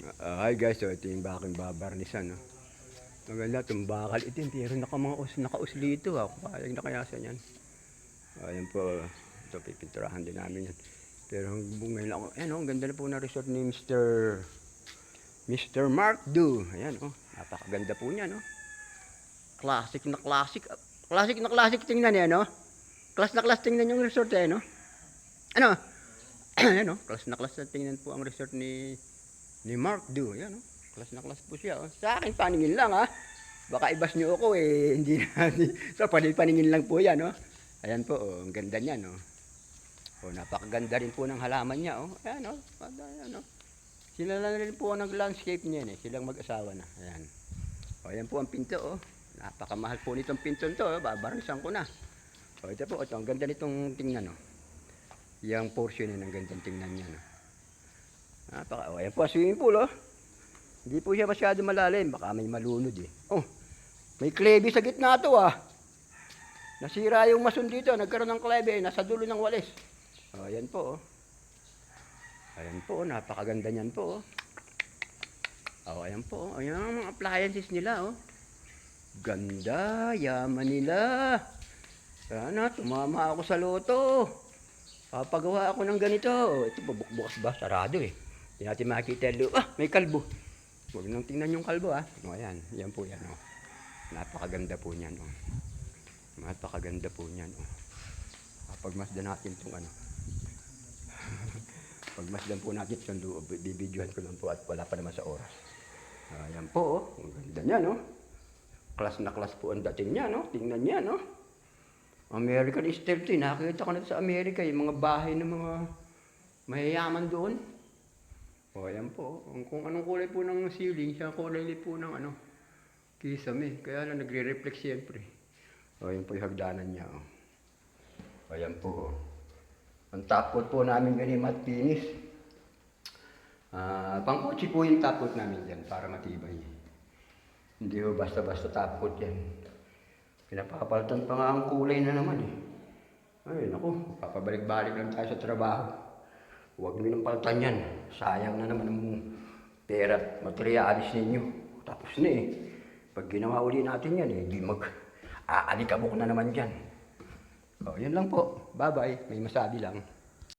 Hi guys, so ito yung baking babarnisan. No? Maganda itong bakal itim, pero nakausli ito. Kayag na kaya sa yan. Ayan po, ito pipinturahan din namin yan. Pero ngayon lang ako, ayan ang ganda na po na resort ni Mr. Mark Du. Ayan napakaganda po niya. No? Classic na classic. Classic na classic tingnan yan. No? Class na class tingnan yung resort no? Ano? Ayan class na class na tingnan po ang resort ni Mark Du. Ayan class na class po siya. Sa akin paningin lang Baka ibas niyo ako hindi na. So paningin lang po yan Ayan po ang ganda niya napakaganda rin po ng halaman niya Ayan ayan Sila lang rin po nag-landscape niya silang mag-asawa na. Ayan. Ayan po ang pinto Napakamahal po nitong pinto to babarnisan ko na. Ito po ang ganda nitong tingnan Yang portion ang gandang tingnan niya ayan po swimming pool Hindi po siya masyado malalim. Baka may malunod may klebe sa gitna to Nasira yung mason dito. Nagkaroon ng klebe. Nasa dulo ng walis. Ayan po Ayan po. Napakaganda niyan po ayan po. Ayan ang mga appliances nila Ganda. Yaman nila. Sana tumama ako sa loto. Papagawa ako ng ganito. Ito bukas ba? Sarado Hindi natin makikita. May kalbo. Huwag nang tingnan yung kalbo ayan. Yan po yan Napakaganda po niyan Napakaganda po niyan Pagmasdan natin itong Pagmasdan po natin itong loob. Bibidyohan ko lang po at wala pa naman sa oras. Ayan po Ang ganda niyan Class na class po ang dating niya Tingnan niya American style to Nakita ko na sa Amerika yung mga bahay ng mga mayayaman doon. Ayan po. Kung anong kulay po ng ceiling, siya kulay po ng kisame. Kaya lang nagre-reflect siyempre. Ayan po yung hagdanan niya. Ayan po. Ang top coat po namin ganyan matte finish. Pangkotse po yung top coat namin dyan para matibay. Hindi basta-basta top coat yan. Pinapapalitan pa nga ang kulay na naman Ay naku, papabalik-balik lang tayo sa trabaho. Huwag nyo nang palitan yan. Sayang na naman ang pera at materialis ninyo. Tapos na Pag ginawa uli natin yan hindi mag-aalikabok na naman dyan. Yan lang po. Bye-bye. May masabi lang.